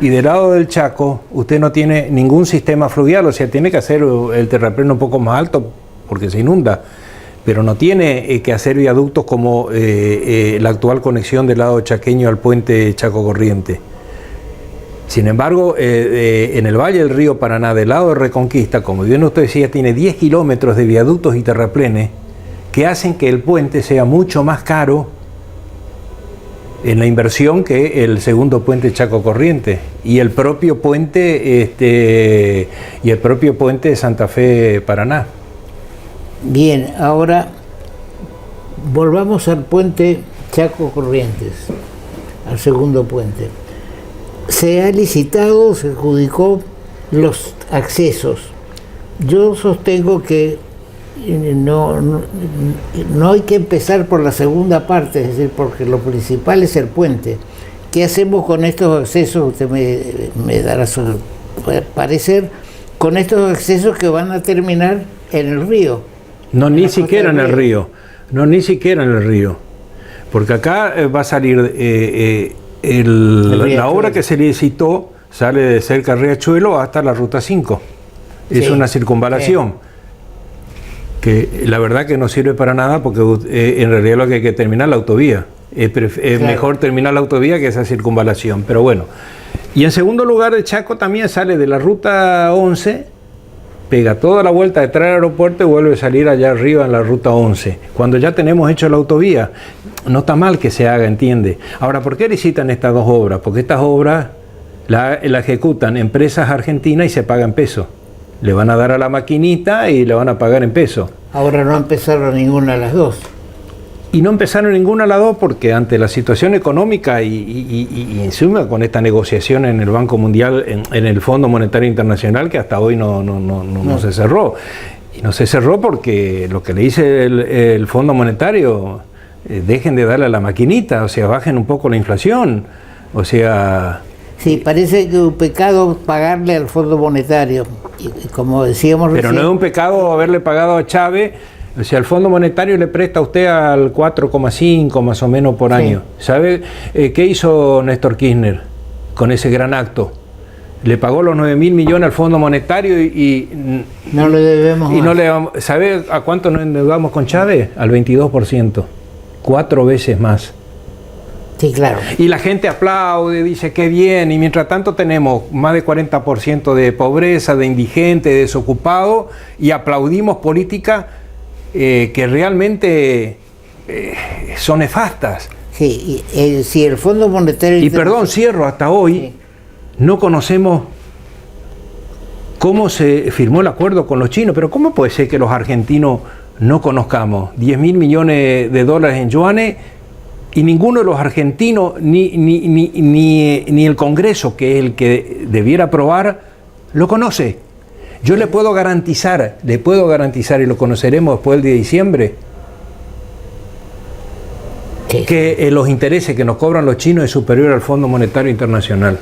[SPEAKER 5] Y del lado del Chaco, usted no tiene ningún sistema fluvial, o sea, tiene que hacer el terrapleno un poco más alto porque se inunda, pero no tiene que hacer viaductos como la actual conexión del lado chaqueño al puente Chaco Corriente. Sin embargo, en el valle del río Paraná, del lado de Reconquista, como bien usted decía, tiene 10 kilómetros de viaductos y terraplenes que hacen que el puente sea mucho más caro en la inversión que el segundo puente Chaco Corriente y el propio puente de Santa Fe Paraná.
[SPEAKER 1] Bien, ahora volvamos al puente Chaco Corrientes, al segundo puente. Se ha licitado, se adjudicó los accesos. Yo sostengo que no hay que empezar por la segunda parte, es decir, porque lo principal es el puente. ¿Qué hacemos con estos accesos? Usted me dará su parecer, con estos accesos que van a terminar en el río.
[SPEAKER 5] No, ni siquiera en el río. No, ni siquiera en el río. Porque acá va a salir la obra que se licitó, sale de cerca de Riachuelo hasta la Ruta 5. Es una circunvalación. Que la verdad que no sirve para nada porque en realidad lo que hay que terminar la autovía. Es mejor terminar la autovía que esa circunvalación, pero bueno. Y en segundo lugar, el Chaco también sale de la Ruta 11, pega toda la vuelta detrás del aeropuerto y vuelve a salir allá arriba en la Ruta 11. Cuando ya tenemos hecho la autovía, no está mal que se haga, entiende. Ahora, ¿por qué licitan estas dos obras? Porque estas obras la ejecutan empresas argentinas y se pagan pesos. Le van a dar a la maquinita y le van a pagar en pesos.
[SPEAKER 1] Ahora no empezaron ninguna de las dos.
[SPEAKER 5] Y no empezaron ninguna de las dos porque ante la situación económica y encima con esta negociación en el Banco Mundial, en el Fondo Monetario Internacional, que hasta hoy no se cerró. Y no se cerró porque lo que le dice el Fondo Monetario, dejen de darle a la maquinita, o sea, bajen un poco la inflación. O sea...
[SPEAKER 1] Sí, parece que es un pecado pagarle al Fondo Monetario, y como decíamos
[SPEAKER 5] recién. Pero no es un pecado haberle pagado a Chávez, o sea, el Fondo Monetario le presta a usted al 4,5 más o menos por año. ¿Sabe qué hizo Néstor Kirchner con ese gran acto? Le pagó los 9.000 millones al Fondo Monetario y
[SPEAKER 1] no le debemos más.
[SPEAKER 5] No le, ¿sabe a cuánto nos endeudamos con Chávez? Al 22%, 4 veces más.
[SPEAKER 1] Sí, claro.
[SPEAKER 5] Y la gente aplaude, dice qué bien, y mientras tanto tenemos más de 40% de pobreza, de indigentes, de desocupados, y aplaudimos políticas que realmente son nefastas.
[SPEAKER 1] Sí, si el Fondo Monetario
[SPEAKER 5] Y perdón, cierro, hasta hoy no conocemos cómo se firmó el acuerdo con los chinos, pero ¿cómo puede ser que los argentinos no conozcamos 10.000 millones de dólares en yuanes y ninguno de los argentinos, ni el Congreso, que es el que debiera aprobar, lo conoce? Yo le puedo garantizar, y lo conoceremos después del 10 de diciembre, que los intereses que nos cobran los chinos es superior al Fondo Monetario Internacional.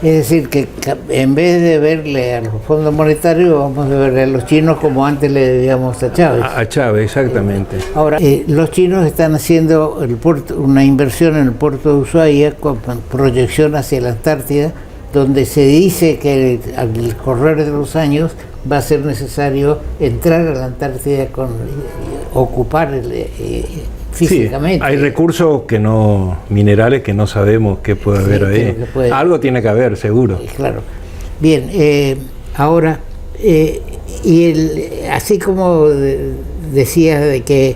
[SPEAKER 1] Es decir, que en vez de verle a los fondos monetarios, vamos a verle a los chinos como antes le debíamos a Chávez.
[SPEAKER 5] A Chávez, exactamente.
[SPEAKER 1] Ahora, los chinos están haciendo una inversión en el puerto de Ushuaia con proyección hacia la Antártida, donde se dice que al correr de los años va a ser necesario entrar a la Antártida ocupar físicamente.
[SPEAKER 5] Sí, hay recursos minerales que no sabemos qué puede haber ahí. Algo tiene que haber, seguro.
[SPEAKER 1] Claro. Bien, ahora, así como decías de que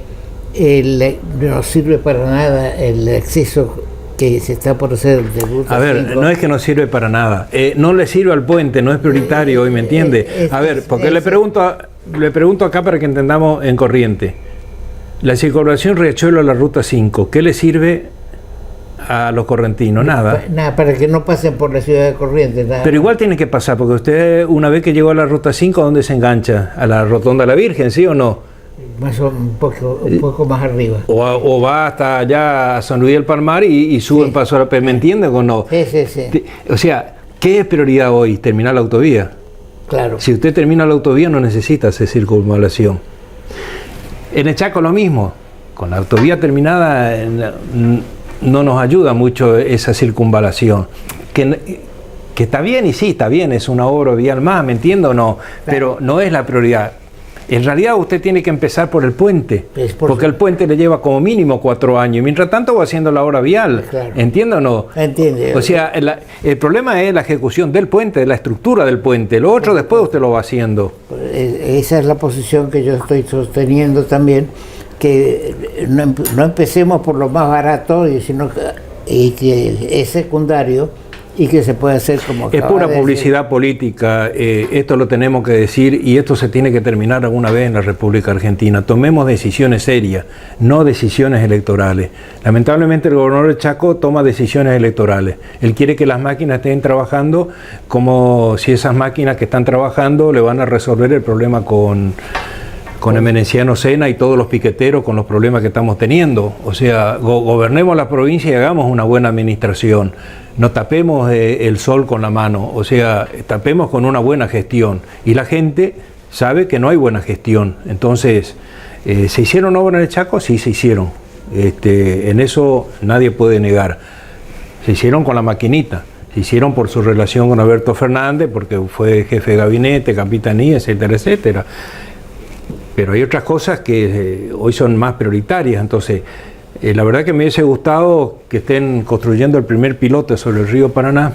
[SPEAKER 1] no sirve para nada el exceso que se está por hacer de Ruta 5.
[SPEAKER 5] A ver, no es que no sirve para nada. No le sirve al puente, no es prioritario hoy, ¿me entiende? A ver, porque le pregunto acá para que entendamos en corriente. La circunvalación Riachuelo a la Ruta 5, ¿qué le sirve a los correntinos? Nada.
[SPEAKER 1] Nada, para que no pasen por la ciudad de Corrientes. Nada.
[SPEAKER 5] Pero igual tiene que pasar, porque usted una vez que llegó a la Ruta 5, ¿a dónde se engancha? ¿A la Rotonda de la Virgen, sí o no?
[SPEAKER 1] Un poco más arriba.
[SPEAKER 5] O va hasta allá a San Luis del Palmar y sube el Paso a la P, ¿me entiende o no?
[SPEAKER 1] Sí.
[SPEAKER 5] O sea, ¿qué es prioridad hoy? ¿Terminar la autovía?
[SPEAKER 1] Claro.
[SPEAKER 5] Si usted termina la autovía no necesita hacer circunvalación. En el Chaco lo mismo, con la autovía terminada no nos ayuda mucho esa circunvalación, que está bien y sí, está bien, es una obra vial más, ¿me entiendo o no? Claro. Pero no es la prioridad. En realidad usted tiene que empezar por el puente, porque el puente le lleva como mínimo 4 años, y mientras tanto va haciendo la obra vial, claro. ¿Entiende o no?
[SPEAKER 1] Entiende.
[SPEAKER 5] O sea, el problema es la ejecución del puente, de la estructura del puente, lo otro después usted lo va haciendo.
[SPEAKER 1] Esa es la posición que yo estoy sosteniendo también, que no empecemos por lo más barato, sino que es secundario, y que se puede hacer como...
[SPEAKER 5] Es pura publicidad política, esto lo tenemos que decir, y esto se tiene que terminar alguna vez en la República Argentina. Tomemos decisiones serias, no decisiones electorales. Lamentablemente el gobernador de Chaco toma decisiones electorales. Él quiere que las máquinas estén trabajando como si esas máquinas que están trabajando le van a resolver el problema con Emenenciano Sena y todos los piqueteros con los problemas que estamos teniendo. O sea, gobernemos la provincia y hagamos una buena administración. No tapemos el sol con la mano, o sea, tapemos con una buena gestión. Y la gente sabe que no hay buena gestión. Entonces, ¿se hicieron obras en el Chaco? Sí, se hicieron. En eso nadie puede negar. Se hicieron con la maquinita. Se hicieron por su relación con Alberto Fernández, porque fue jefe de gabinete, capitanía, etcétera, etcétera. Pero hay otras cosas que hoy son más prioritarias. Entonces, la verdad que me hubiese gustado que estén construyendo el primer piloto sobre el río Paraná.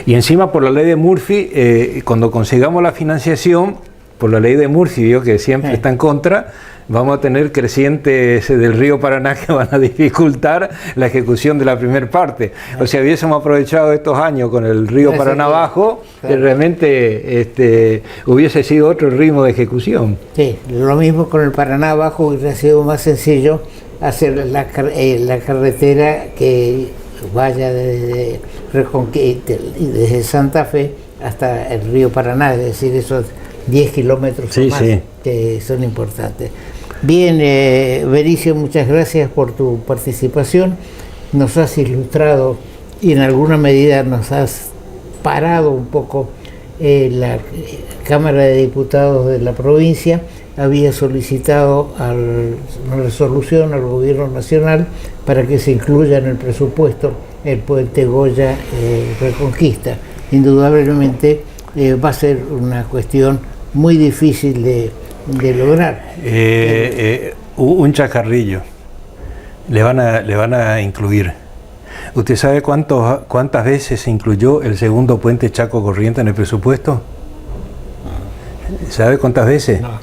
[SPEAKER 5] Y encima, por la ley de Murphy, cuando consigamos la financiación, por la ley de Murphy, vio que siempre está en contra, vamos a tener crecientes del río Paraná que van a dificultar la ejecución de la primera parte. O sea, hubiésemos aprovechado estos años con el río Paraná abajo, que realmente hubiese sido otro ritmo de ejecución.
[SPEAKER 1] Sí, lo mismo con el Paraná abajo, hubiera sido más sencillo hacer la carretera que vaya desde Reconquista y desde Santa Fe hasta el río Paraná, es decir, esos 10 kilómetros más que son importantes. Bien, Benicio, muchas gracias por tu participación. Nos has ilustrado y en alguna medida nos has parado un poco. La Cámara de Diputados de la provincia había solicitado una resolución al Gobierno Nacional para que se incluya en el presupuesto el puente Goya Reconquista. Indudablemente va a ser una cuestión muy difícil de lograr.
[SPEAKER 5] Un chacarrillo. le van a incluir. ¿Usted sabe cuántas veces se incluyó el segundo puente Chaco Corrientes en el presupuesto? ¿Sabe cuántas veces?
[SPEAKER 1] No.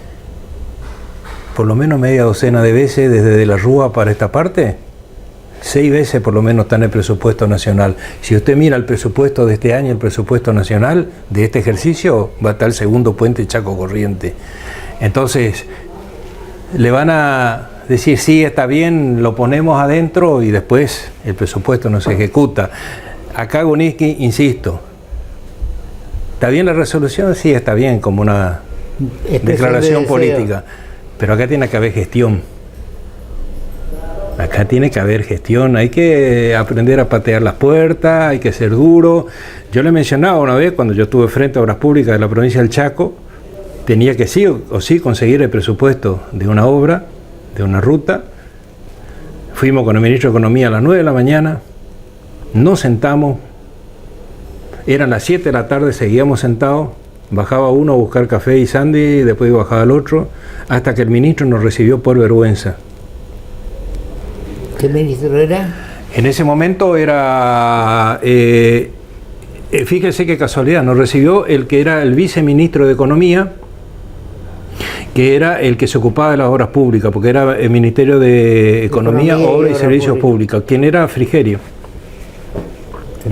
[SPEAKER 5] Por lo menos media docena de veces desde De la Rúa para esta parte. 6 veces por lo menos está en el presupuesto nacional. Si usted mira el presupuesto de este año, el presupuesto nacional de este ejercicio, va a estar el segundo puente Chaco Corrientes. Entonces, le van a decir, sí, está bien, lo ponemos adentro y después el presupuesto no se ejecuta. Acá Guniski, insisto, ¿está bien la resolución? Sí, está bien, como una declaración política. Pero acá tiene que haber gestión. Acá tiene que haber gestión, hay que aprender a patear las puertas, hay que ser duro. Yo le mencionaba una vez, cuando yo estuve frente a Obras Públicas de la provincia del Chaco, tenía que sí o sí conseguir el presupuesto de una obra, de una ruta. Fuimos con el ministro de Economía a las 9 de la mañana, nos sentamos, eran las 7 de la tarde, seguíamos sentados, bajaba uno a buscar café y sándwich, después bajaba el otro, hasta que el ministro nos recibió por vergüenza.
[SPEAKER 1] ¿Qué ministro era?
[SPEAKER 5] En ese momento era, fíjese qué casualidad, nos recibió el que era el viceministro de Economía, que era el que se ocupaba de las obras públicas, porque era el Ministerio de Economía, Obras y Servicios Públicos. ¿Quién era? Frigerio.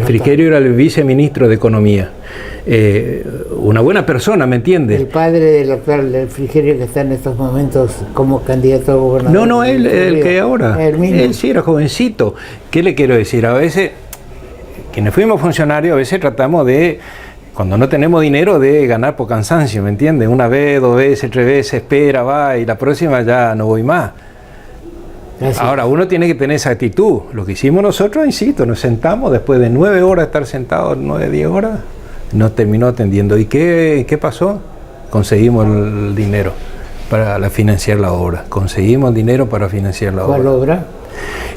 [SPEAKER 5] Frigerio era el viceministro de Economía. Una buena persona, ¿me entiende?
[SPEAKER 1] El padre del actual Frigerio que está en estos momentos como candidato a gobernador.
[SPEAKER 5] No, él, el que ahora. Él sí era jovencito. ¿Qué le quiero decir? A veces, quienes fuimos funcionarios, a veces tratamos de, cuando no tenemos dinero, de ganar por cansancio, ¿me entiende? Una vez, 2 veces, 3 veces, espera, va, y la próxima ya no voy más. Gracias. Ahora, uno tiene que tener esa actitud. Lo que hicimos nosotros, insisto, nos sentamos después de 9 horas de estar sentados, 9, 10 horas, nos terminó atendiendo. ¿Y qué pasó? Conseguimos el dinero para financiar la obra. Conseguimos el dinero para financiar la obra.
[SPEAKER 1] ¿Cuál obra?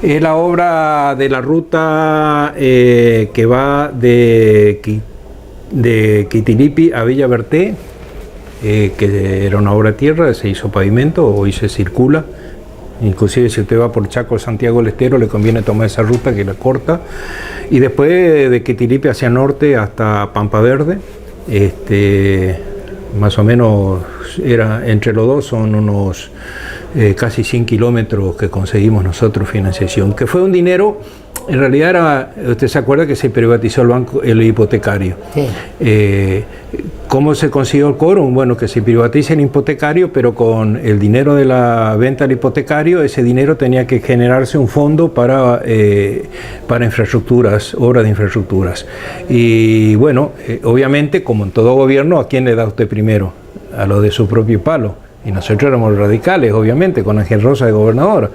[SPEAKER 5] Es la obra de la ruta que va de Quitilipi a Villa Berté, que era una obra de tierra, se hizo pavimento, hoy se circula. Inclusive si usted va por Chaco, Santiago del Estero, le conviene tomar esa ruta que la corta. Y después de Quitilipi hacia norte hasta Pampa Verde, más o menos era entre los dos, son unos casi 100 kilómetros que conseguimos nosotros financiación, que fue un dinero, en realidad era, usted se acuerda que se privatizó el banco, el hipotecario. Sí. ¿Cómo se consiguió el quórum? Bueno, que se privatice el hipotecario, pero con el dinero de la venta del hipotecario, ese dinero tenía que generarse un fondo para infraestructuras, obras de infraestructuras. Y bueno, obviamente, como en todo gobierno, ¿a quién le da usted primero? A los de su propio palo. Y nosotros éramos radicales, obviamente, con Ángel Rosa de gobernador.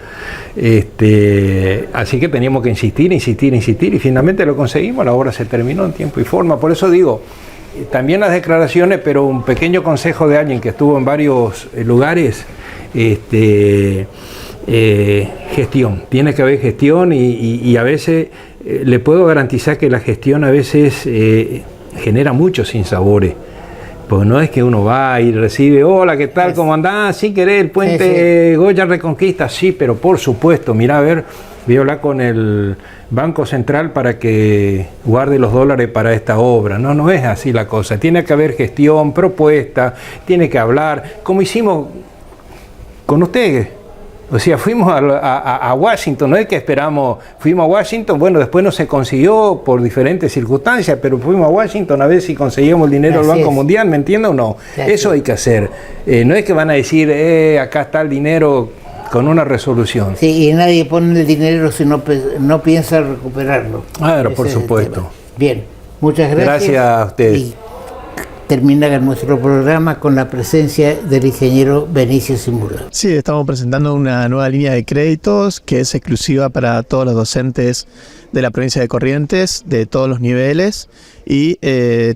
[SPEAKER 5] Así que teníamos que insistir, y finalmente lo conseguimos, la obra se terminó en tiempo y forma. Por eso digo, también las declaraciones, pero un pequeño consejo de alguien que estuvo en varios lugares, gestión. Tiene que haber gestión y a veces le puedo garantizar que la gestión a veces genera muchos sinsabores. Pues no es que uno va y recibe, hola, ¿qué tal? ¿Cómo andás? Sí, querés el puente Goya Reconquista, sí, pero por supuesto, mira, a ver, voy a hablar con el Banco Central para que guarde los dólares para esta obra. No es así la cosa. Tiene que haber gestión, propuesta, tiene que hablar, como hicimos con ustedes. O sea, fuimos a Washington, no es que esperamos, fuimos a Washington, bueno, después no se consiguió por diferentes circunstancias, pero fuimos a Washington a ver si conseguíamos el dinero del Banco Mundial, ¿me entiende o no? Eso hay que hacer. No es que van a decir, acá está el dinero con una resolución.
[SPEAKER 1] Sí, y nadie pone el dinero si no piensa recuperarlo.
[SPEAKER 5] Claro, por supuesto.
[SPEAKER 1] Bien, muchas gracias.
[SPEAKER 5] Gracias a ustedes.
[SPEAKER 1] Y termina nuestro programa con la presencia del ingeniero Benicio Simula.
[SPEAKER 2] Sí, estamos presentando una nueva línea de créditos que es exclusiva para todos los docentes de la provincia de Corrientes, de todos los niveles, y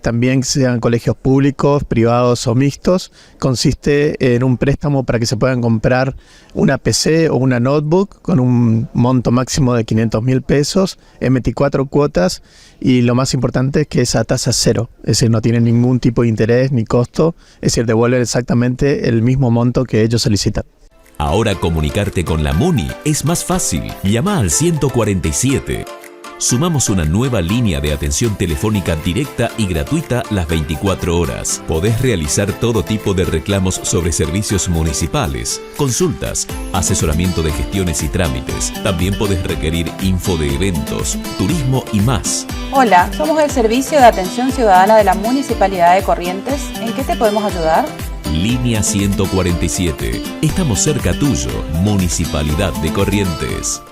[SPEAKER 2] también sean colegios públicos, privados o mixtos. Consiste en un préstamo para que se puedan comprar una PC o una notebook con un monto máximo de 500.000 pesos en 24 cuotas, y lo más importante es que es a tasa cero, es decir, no tienen ningún tipo de interés ni costo, es decir, devuelven exactamente el mismo monto que ellos solicitan.
[SPEAKER 3] Ahora comunicarte con la MUNI es más fácil. Llama al 147. Sumamos una nueva línea de atención telefónica directa y gratuita las 24 horas. Podés realizar todo tipo de reclamos sobre servicios municipales, consultas, asesoramiento de gestiones y trámites. También podés requerir info de eventos, turismo y más.
[SPEAKER 4] Hola, somos el Servicio de Atención Ciudadana de la Municipalidad de Corrientes. ¿En qué te podemos ayudar?
[SPEAKER 3] Línea 147. Estamos cerca tuyo, Municipalidad de Corrientes.